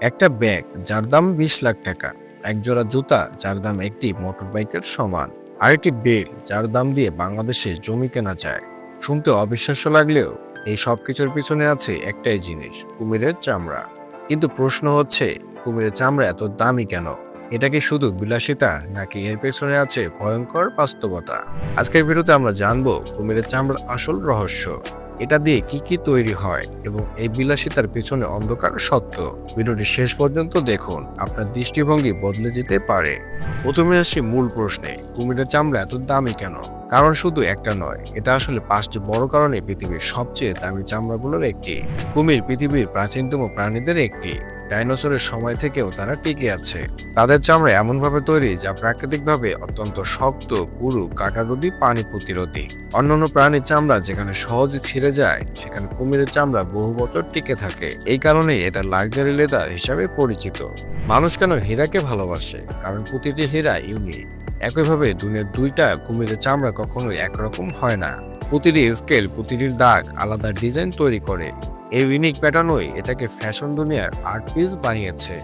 একটা ব্যাগ যার দাম 20 লাখ টাকা, এক জোড়া জুতা যার দাম একটি মোটরবাইকের সমান, আর একটি বেল যার দাম দিয়ে বাংলাদেশে জমি কেনা যায়। শুনতে অবিশ্বাস্য লাগলেও এই সব কিছুর পিছনে আছে একটাই জিনিস, কুমিরের চামড়া। কিন্তু প্রশ্ন হচ্ছে, কুমিরের চামড়া এত দামি কেন? এটা কি শুধু বিলাসিতা, নাকি এর পেছনে আছে ভয়ঙ্কর বাস্তবতা? আজকের ভিডিওতে আমরা জানবো কুমিরের চামড়ার আসল রহস্য, এটা দিয়ে কি কি তৈরি হয় এবং এই বিলাসিতার পিছনে অন্ধকার সত্য। ভিডিওটি শেষ পর্যন্ত দেখুন, আপনার দৃষ্টিভঙ্গি বদলে যেতে পারে। প্রথমে আসি মূল প্রশ্নে, কুমিরের চামড়া এত দামি কেন? কারণ শুধু একটা নয়, এটা আসলে 5টি বড় কারণে পৃথিবীর সবচেয়ে দামি চামড়াগুলোর একটি। কুমির পৃথিবীর প্রাচীনতম প্রাণীদের একটি। ডাইনোসরের সময় থেকেও তারা টিকে আছে। তাদের চামড়া এমনভাবে তৈরি যা প্রাকৃতিকভাবে অত্যন্ত শক্ত, পুরু, কাঁটারোধী, পানি প্রতিরোধী। অন্যান্য প্রাণীর চামড়া যেখানে সহজে ছিঁড়ে যায়, সেখানে কুমিরের চামড়া বহু বছর টিকে থাকে। এই কারণেই এটা লাক্সারি লেদার হিসাবে পরিচিত। মানুষ কেন হীরাকে ভালোবাসে? কারণ প্রতিটি হীরা ইউনিক। একইভাবে দুনিয়ার দুইটা কুমিরের চামড়া কখনোই একরকম হয় না। প্রতিটি স্কেল, প্রতিটি দাগ আলাদা ডিজাইন তৈরি করে। এই ইউনিক প্যাটার্নই এটাকে ফ্যাশন দুনিয়ার আর্ট পিস বানিয়েছে।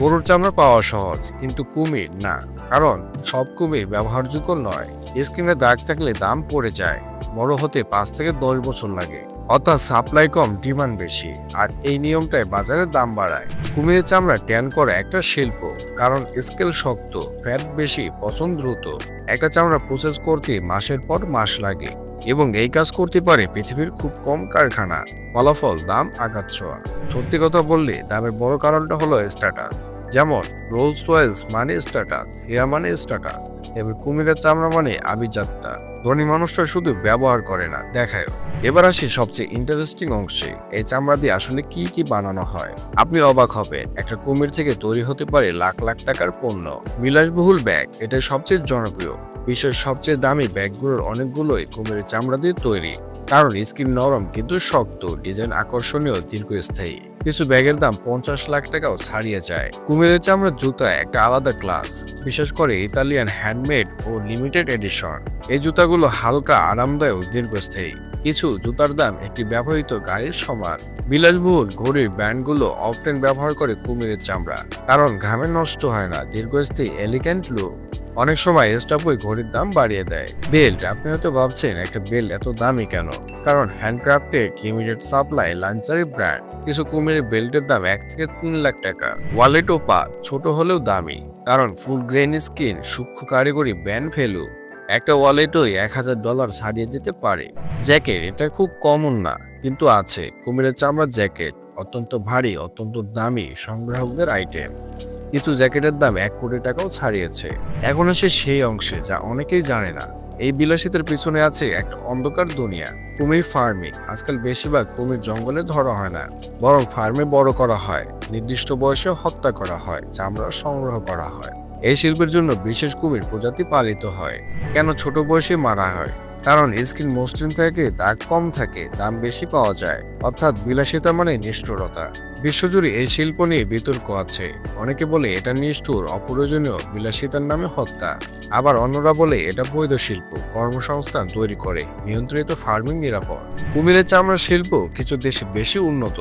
গরুর চামড়া পাওয়া সহজ, কিন্তু কুমির না। কারণ সব কুমির ব্যবহারযোগ্য নয়। স্কিনে দাগ থাকলে দাম পড়ে যায়। বড় হতে 5 থেকে 10 বছর লাগে। অর্থাৎ সাপ্লাই কম, ডিমান্ড বেশি। আর এই নিয়মটাই বাজারে দাম বাড়ায়। কুমিরের চামড়া ট্যান করা একটা শিল্প। কারণ স্কেল শক্ত, ফ্যাট বেশি, পচন দ্রুত। একটা চামড়া প্রসেস করতে মাসের পর মাস লাগে। এবং এই কাজ করতে পারে পৃথিবীর খুব কম কারখানা। ফলাফল, দাম আঘাত ছোঁয়া। সত্যি কথা বললে দামের বড় কারণটা হলো স্ট্যাটাস। যেমন রোলস রয়েলস মানে স্ট্যাটাস, হীরা মানে স্ট্যাটাস, এবার কুমিরের চামড়া মানে আভিজাত্যা। ধনী মানুষরা শুধু ব্যবহার করে না, দেখায়ও। এবার আসি সবচেয়ে ইন্টারেস্টিং অংশে, এই চামড়া দিয়ে আসলে কি কি বানানো হয়। আপনি অবাক হবেন, একটা কুমির থেকে তৈরি হতে পারে লাখ লাখ টাকার পণ্য। বিলাসবহুল ব্যাগ, এটাই সবচেয়ে জনপ্রিয়। বিশ্বের সবচেয়ে দামি ব্যাগগুলোর অনেকগুলোই কুমিরের চামড়া দিয়ে তৈরি। কারণ স্কিন নরম কিন্তু শক্ত, ডিজাইন আকর্ষণীয়, দীর্ঘস্থায়ী। কিছু ব্যাগের দাম 50 লাখ টাকাও ছাড়িয়ে যায়। কুমিরের চামড়ার জুতা একটা আলাদা ক্লাস, বিশেষ করে ইতালিয়ান হ্যান্ডমেড ও লিমিটেড এডিশন। এই জুতাগুলো হালকা, আরামদায়ক, দীর্ঘস্থায়ী। কিছু জুতার দাম একটি ব্যবহৃত গাড়ির সমান। বিলাসবহুল ঘড়ির ব্র্যান্ডগুলো অফটেন ব্যবহার করে কুমিরের চামড়া। কারণ ঘামে নষ্ট হয় না, দীর্ঘস্থায়ী, এলিগেন্ট লুক। অনেক সময় স্টাফ ওই ঘড়ির দাম বাড়িয়ে দেয়। বেল্ট, আপনি হয়তো ভাবছেন একটা বেল্ট এত দামি কেন? কারণ handcrafted, limited supply, luxury brand. কিছু কুমিরের বেল্টের দাম 1 থেকে 3 লাখ টাকা। ওয়ালেট ও পা ছোট হলেও দামি। কারণ ফুল গ্রেন স্কিন, সূক্ষ্ম কারিগরি, ব্র্যান্ড ভ্যালু। একটা ওয়ালেটই $1000 ছাড়িয়ে যেতে পারে। জ্যাকেট, এটা খুব কমন না, কিন্তু আছে। কুমিরের চামড়ার জ্যাকেট অত্যন্ত ভারী, অত্যন্ত দামি, সংগ্রাহকদের আইটেম। কিছু জ্যাকেটের দাম 1 কোটি টাকাও ছাড়িয়েছে। এখন আসে সেই অংশে যা অনেকেই জানে না। এই বিলাসিতার পিছনে আছে একটা অন্ধকার দুনিয়া। কুমির ফার্মিং। আজকাল বেশিরভাগ কুমির জঙ্গলে ধরা হয় না, বরং ফার্মে বড় করা হয়। নির্দিষ্ট বয়সে হত্যা করা হয়, চামড়া সংগ্রহ করা হয়। এই শিল্পের জন্য বিশেষ কুমির প্রজাতি পালিত হয়। কেন ছোট বয়সে মারা হয়? কারণ স্কিন মসৃণ থাকে, দাগ কম থাকে, দাম বেশি পাওয়া যায়। অর্থাৎ বিলাসিতা মানে নিষ্ঠুরতা। বিশ্বজুড়ে এই শিল্প নিয়ে বিতর্ক আছে। অনেকে বলে এটা নিষ্ঠুর, অপ্রয়োজনীয়, বিলাসিতার নামে হত্যা। আবার অন্যরা বলে এটা বৈধ শিল্প, কর্মসংস্থান তৈরি করে, নিয়ন্ত্রিত, ফার্মিং নিরাপদ। কুমিরের চামড়ার শিল্প কিছু দেশে বেশি উন্নত,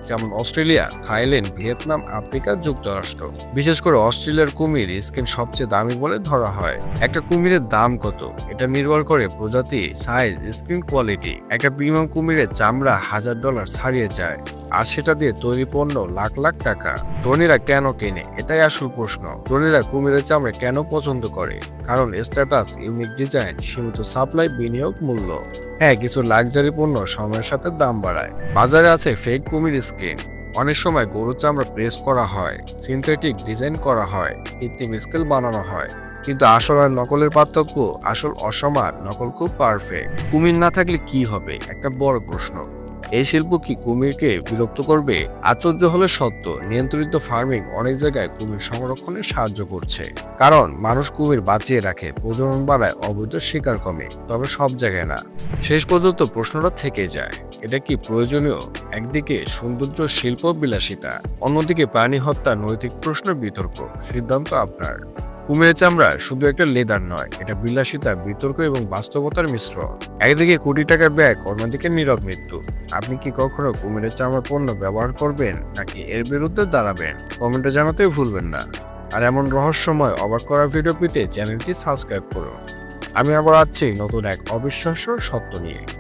যেমন অস্ট্রেলিয়া, থাইল্যান্ড, ভিয়েতনাম, আফ্রিকা, যুক্তরাষ্ট্র। বিশেষ করে অস্ট্রেলিয়ার কুমির স্কিন সবচেয়ে দামি বলে ধরা হয়। একটা কুমিরের দাম কত? এটা নির্ভর করে প্রজাতি, সাইজ, স্কিন কোয়ালিটি। একটা প্রিমিয়াম কুমিরের চামড়া $1000 ছাড়িয়ে যায়। আর সেটা দিয়ে তৈরি পণ্য লাখ লাখ টাকা। ধনীরা কেন কেনে? এটাই আসল প্রশ্ন। ধনীরা কুমিরের চামড়া কেন পছন্দ করে? কারণ স্ট্যাটাস, ইউনিক ডিজাইন, সীমিত সাপ্লাই, বিনিয়োগ মূল্য। হ্যাঁ, কিছু লাক্সারি পণ্য সময়ের সাথে দাম বাড়ায়। বাজারে আছে ফেক কুমির স্কিন। অনেক সময় গরুর চামড়া প্রেস করা হয়, সিনথেটিক ডিজাইন করা হয়, কৃত্রিম স্কেল বানানো হয়। কিন্তু আসল আর নকলের পার্থক্য, আসল অসমান, নকল খুব পারফেক্ট। কুমির না থাকলে কি হবে? একটা বড় প্রশ্ন। এই শিল্প কি কুমিরকে বিরক্ত করবে? আশ্চর্য হলে সত্য, নিয়ন্ত্রিত ফার্মিং অনেক জায়গায় কুমির সংরক্ষণে সাহায্য করছে। কারণ মানুষ কুমির বাঁচিয়ে রাখে, প্রজনন বাড়ায়, অবৈধ শিকার কমে। তবে সব জায়গায় না। শেষ পর্যন্ত প্রশ্নটা থেকে যায়, এটা কি প্রয়োজনীয়? একদিকে সৌন্দর্য, শিল্প, বিলাসিতা, অন্যদিকে প্রাণী হত্যা, নৈতিক প্রশ্ন, বিতর্ক। সিদ্ধান্ত আপনার। কুমিরের চামড়া শুধু একটা লেদার নয়, এটা বিলাসিতা, বিতর্ক এবং বাস্তবতার মিশ্রণ। একদিকে কোটি টাকার ব্যাগ, অন্যদিকে নীরব মৃত্যু। আপনি কি কখনো কুমিরের চামড়ার পণ্য ব্যবহার করবেন নাকি এর বিরুদ্ধে দাঁড়াবেন? কমেন্টে জানাতেও ভুলবেন না। আর এমন রহস্যময় অবাক করা ভিডিও পেতে চ্যানেলটি সাবস্ক্রাইব করুন। আমি আবার আসছি নতুন এক অবিশ্বাস্য সত্য নিয়ে।